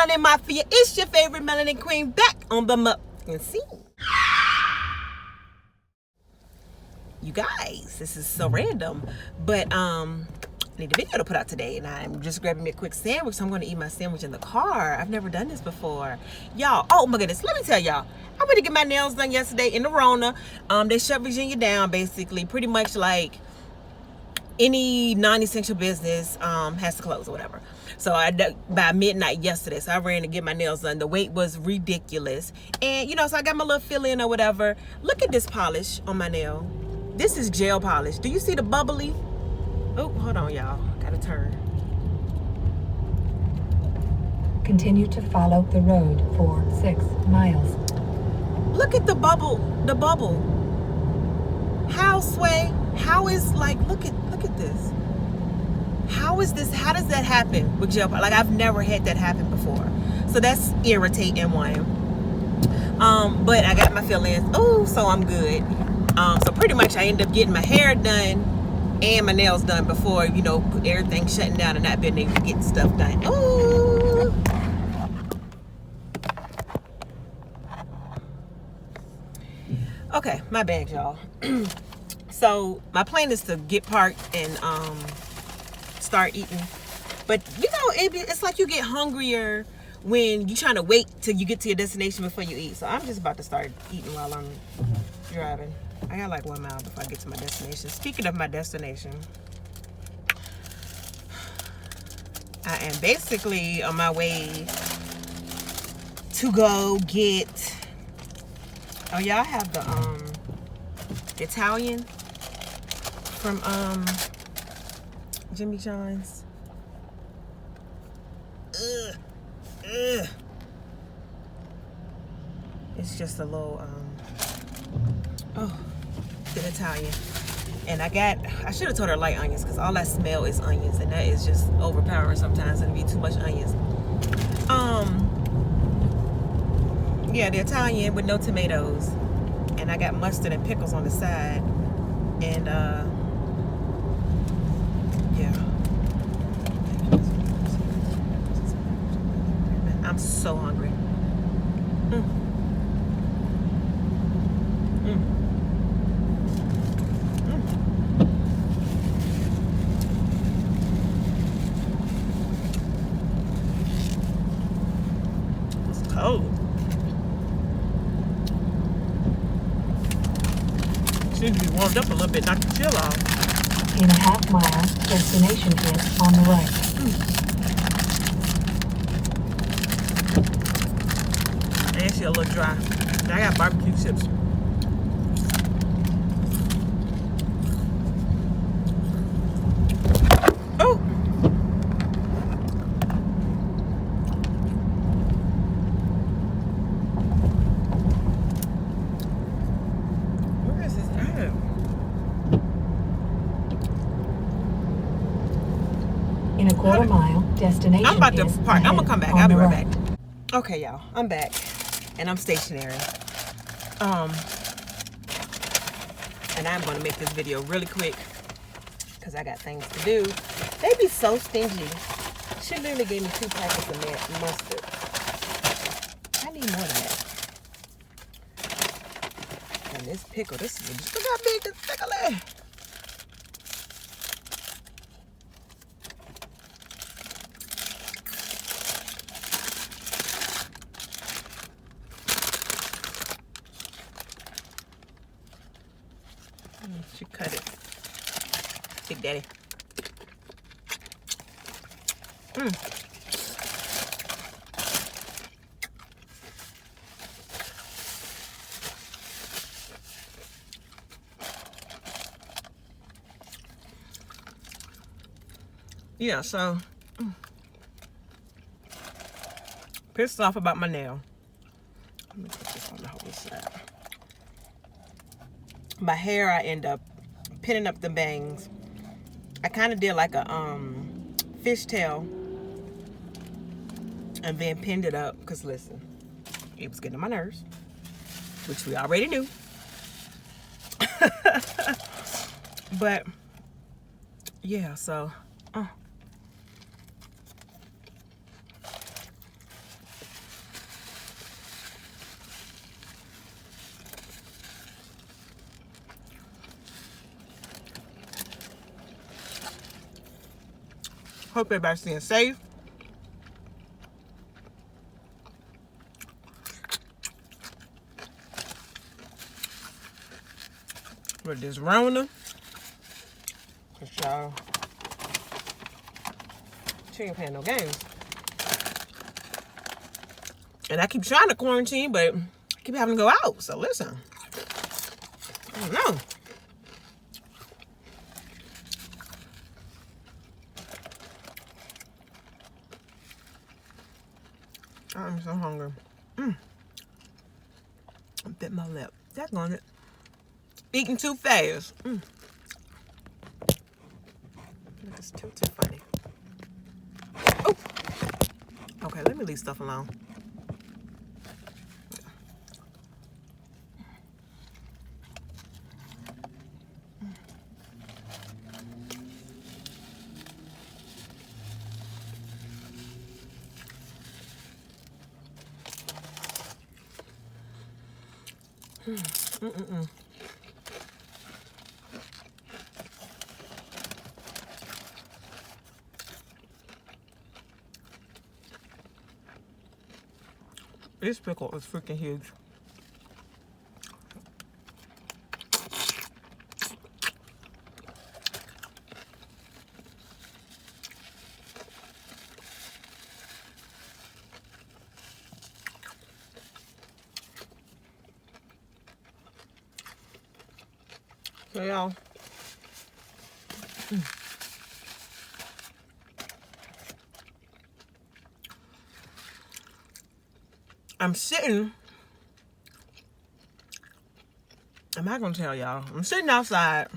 Melanin Mafia. It's your favorite melanin queen back on the motherfucking scene. You guys, this is so random, but I need a video to put out today, and I'm just grabbing me a quick sandwich. So I'm going to eat my sandwich in the car. I've never done this before, y'all. Oh my goodness, let me tell y'all, I went to get my nails done yesterday in the Rona. They shut Virginia down, basically, pretty much like any non-essential business has to close or whatever. So by midnight yesterday, so I ran to get my nails done. The wait was ridiculous, and so I got my little fill-in or whatever. Look at this polish on my nail. This is gel polish. Do you see the bubbly? Oh, hold on, y'all. Gotta turn. Continue to follow the road for 6 miles. Look at the bubble. The bubble. How sway? How is like? Look at this. How is this? How does that happen with gel? Like I've never had that happen before. So that's irritating one. But I got my fill-ins. Oh, so I'm good. So pretty much I ended up getting my hair done and my nails done before, everything shutting down and not being able to get stuff done. Ooh. Okay, my bad, y'all. So my plan is to get parked and start eating. But it's like you get hungrier when you're trying to wait till you get to your destination before you eat. So I'm just about to start eating while I'm driving. I got like 1 mile before I get to my destination. Speaking of my destination, I am basically on my way to go get, y'all have the Italian from Jimmy John's. It's just a little the Italian, and I should have told her light onions, because all I smell is onions, and that is just overpowering sometimes, and be too much onions. Yeah, the Italian with no tomatoes, and I got mustard and pickles on the side, and yeah, I'm so hungry. Cold. Seems to be warmed up a little bit, knocked the chill off. In a half-mile, destination is on the right. And she a little dry. I got barbecue chips. Oh! In a quarter mile, destination I'm about to is park. I'm gonna come back. on I'll be the right back. Okay, y'all. I'm back, and I'm stationary. And I'm gonna make this video really quick because I got things to do. They be so stingy. She literally gave me 2 packets of mustard. I need more than that. And this pickle, look how big this pickle is. She cut it. Big Daddy. Yeah, so pissed off about my nail. Let me put this on the whole side. My hair, I end up pinning up the bangs. I kind of did like a fishtail and then pinned it up because listen, it was getting on my nerves, which we already knew. But yeah, so Hope everybody's staying safe. With this Rona. Cause y'all, she ain't playing no games. And I keep trying to quarantine, but I keep having to go out. So listen, I don't know. I'm so hungry. I bit my lip. That's on it. Eating too fast. It's too funny. Oh. Okay, let me leave stuff alone. This pickle is freaking huge. So y'all, I'm sitting, I'm not gonna tell y'all, I'm sitting outside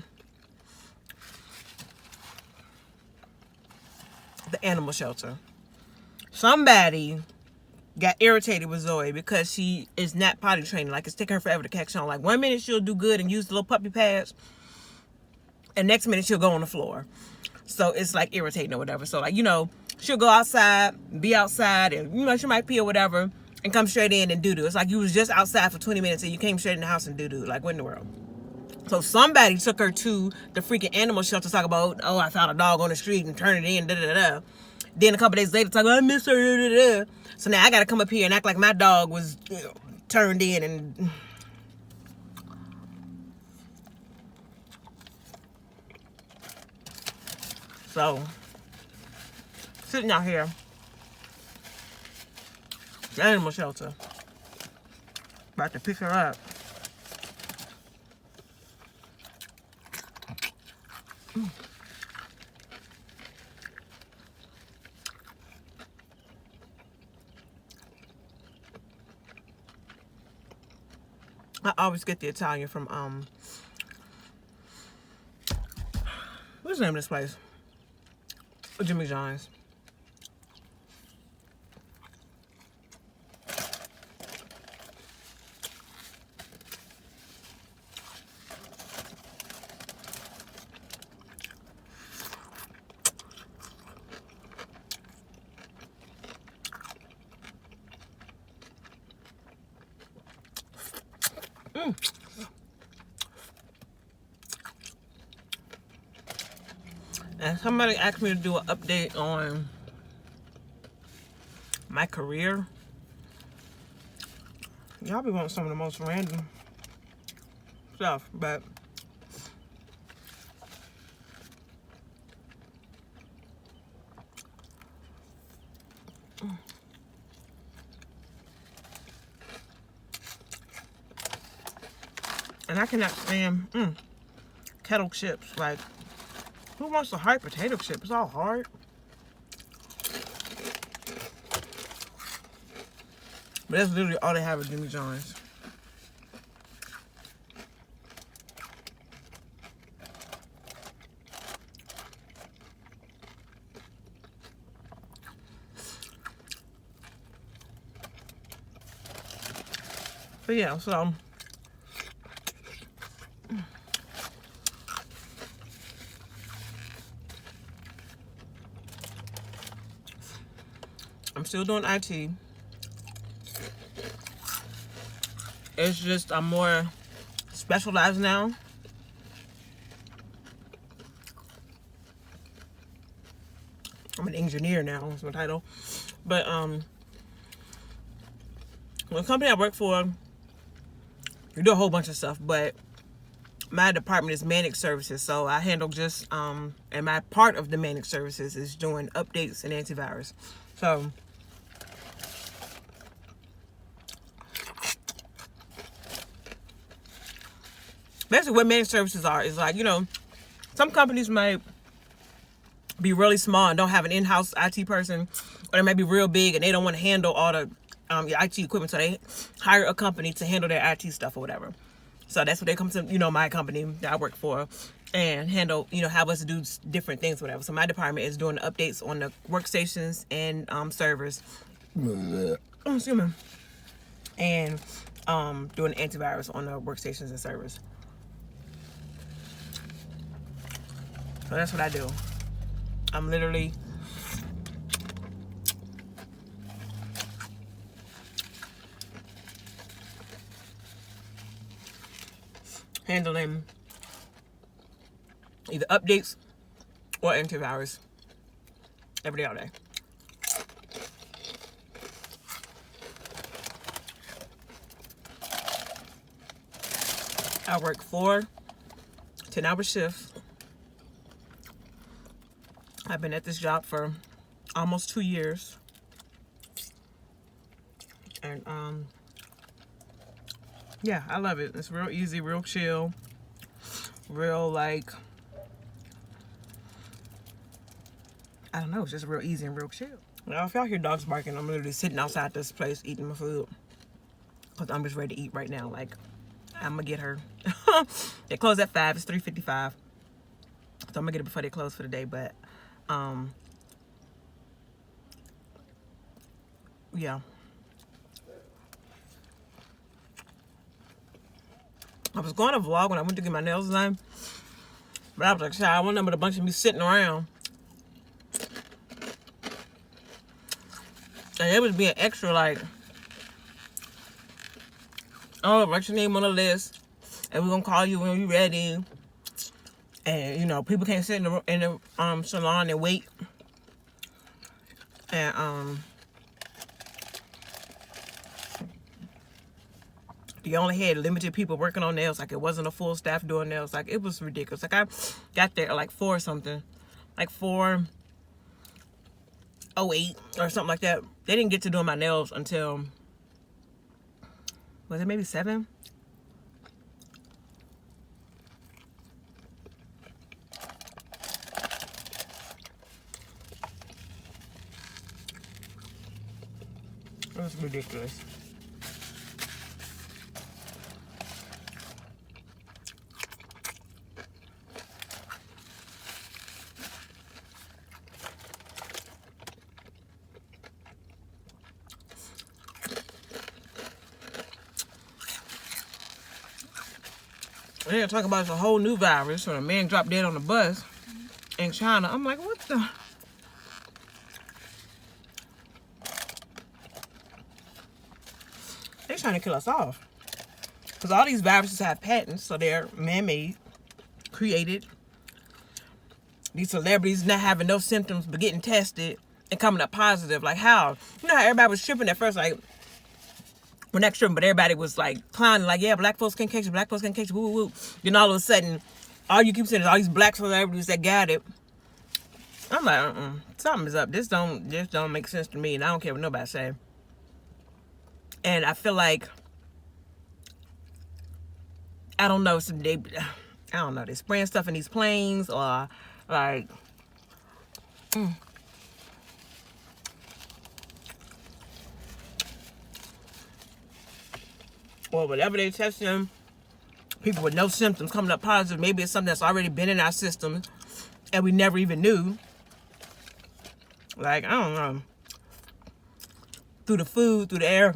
the animal shelter. Somebody got irritated with Zoe because she is not potty trained. Like, it's taking her forever to catch on. Like, 1 minute she'll do good and use the little puppy pads, and next minute she'll go on the floor. So it's like irritating or whatever. So, like, you know, she'll go outside, be outside, and, you know, she might pee or whatever and come straight in and doo-doo. It's like you was just outside for 20 minutes and you came straight in the house and doo-doo. Like, what in the world? So somebody took her to the freaking animal shelter to talk about, oh, I found a dog on the street and turned it in, da-da-da-da. Then a couple days later, talk about, I miss her, da-da-da. So now I got to come up here and act like my dog was, you know, turned in and... So, sitting out here, the animal shelter, about to pick her up. I always get the Italian from, what's the name of this place? Jimmy John's. And somebody asked me to do an update on my career. Y'all be wanting some of the most random stuff, but and I cannot stand kettle chips. Like, who wants a hard potato chip? It's all hard. But that's literally all they have at Jimmy John's. But yeah, so I'm still doing IT. It's just I'm more specialized now. I'm I'm an engineer now, that's my title. But the company I work for, we do a whole bunch of stuff, but my department is managed services, so I handle just and my part of the managed services is doing updates and antivirus. So basically what managed services are is like, you know, some companies might be really small and don't have an in-house IT person, or they might be real big and they don't want to handle all the IT equipment, so they hire a company to handle their IT stuff or whatever. So that's what they come to, you know, my company that I work for, and handle, you know, have us do different things, whatever. So my department is doing the updates on the workstations and servers. Oh, excuse me. And doing antivirus on the workstations and servers. So that's what I do. I'm literally handling either updates or antivirus every day, all day. I work 4 10-hour shifts. I've been at this job for almost 2 years. And yeah, I love it. It's real easy, real chill, real like, I don't know, it's just real easy and real chill. Now, if y'all hear dogs barking, I'm literally sitting outside this place eating my food, because I'm just ready to eat right now. Like, I'm gonna get her. They close at 5. It's 3:55, so I'm gonna get it before they close for the day. But yeah, I was going to vlog when I went to get my nails done, but I was like, "Sorry, I want them with a bunch of me sitting around." And it was being extra, like, "Oh, write your name on the list, and we're gonna call you when you're ready." And you know, people can't sit in the salon and wait. And you only had limited people working on nails. Like, it wasn't a full staff doing nails. Like, it was ridiculous. Like, I got there at like 4 or something, like 4:08 or something like that. They didn't get to doing my nails until, was it maybe 7? It was ridiculous. And they're talking about it's a whole new virus, or a man dropped dead on the bus in China. I'm like, what the? They're trying to kill us off. Because all these viruses have patents, so they're man-made, created. These celebrities not having no symptoms but getting tested and coming up positive. Like, how? You know how everybody was tripping at first, like, well, not tripping, but everybody was like clowning, like, yeah, black folks can catch it, black folks can catch it, woo, woo, woo. Then all of a sudden, all you keep saying is all these black celebrities that got it. I'm like, something's up. This don't make sense to me, and I don't care what nobody say. And I feel like, I don't know, they're spraying stuff in these planes, or like, or whatever they testing, people with no symptoms coming up positive. Maybe it's something that's already been in our system and we never even knew. Like, I don't know. Through the food, through the air.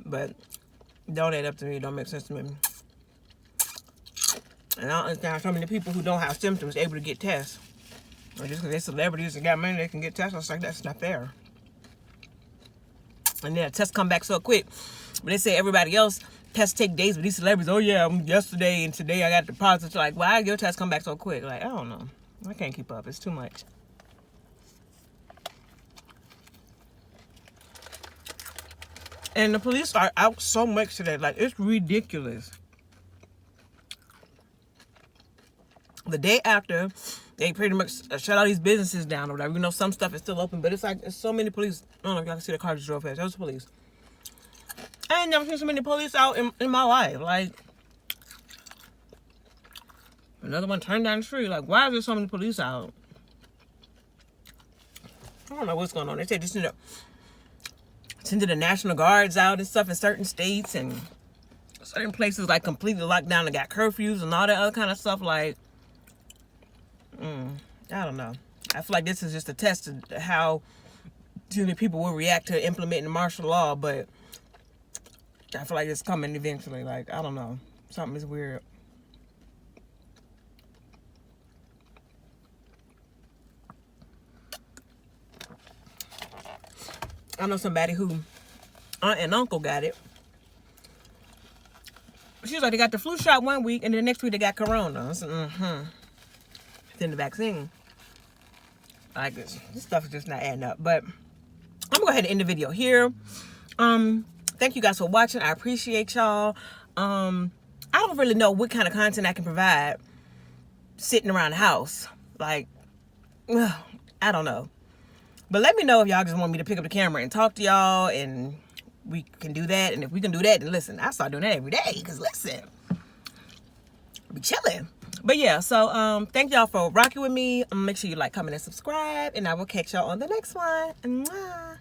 But don't add up to me. It don't make sense to me. And I don't understand how so many people who don't have symptoms able to get tests. Or just because they're celebrities and got money, they can get tests. I was like, that's not fair. And then tests come back so quick. But they say everybody else tests take days, but these celebrities, oh yeah, yesterday and today I got the positive. Like, why your test come back so quick? Like, I don't know. I can't keep up. It's too much. And the police are out so much today. Like, it's ridiculous. The day after, they pretty much shut all these businesses down or whatever. You know, some stuff is still open, but it's like, there's so many police. I don't know if y'all can see the car just drove past. That was police. I ain't never seen so many police out in my life. Like, another one turned down the street. Like, why is there so many police out? I don't know what's going on. They said just send the National Guards out and stuff in certain states, and certain places like completely locked down and got curfews and all that other kind of stuff. Like, I don't know. I feel like this is just a test of how people will react to implementing martial law, but I feel like it's coming eventually. Like, I don't know. Something is weird. I know somebody who aunt and uncle got it. She was like, they got the flu shot one week, and then the next week they got corona. I said, Then the vaccine. Like, this stuff is just not adding up. But I'm going to go ahead and end the video here. Thank you guys for watching. I appreciate y'all. I don't really know what kind of content I can provide sitting around the house. Like, I don't know. But let me know if y'all just want me to pick up the camera and talk to y'all, and we can do that. And if we can do that, then listen, I start doing that every day, because listen, I'll be chilling. But yeah, so thank y'all for rocking with me. Make sure you like, comment, and subscribe, and I will catch y'all on the next one. Mwah.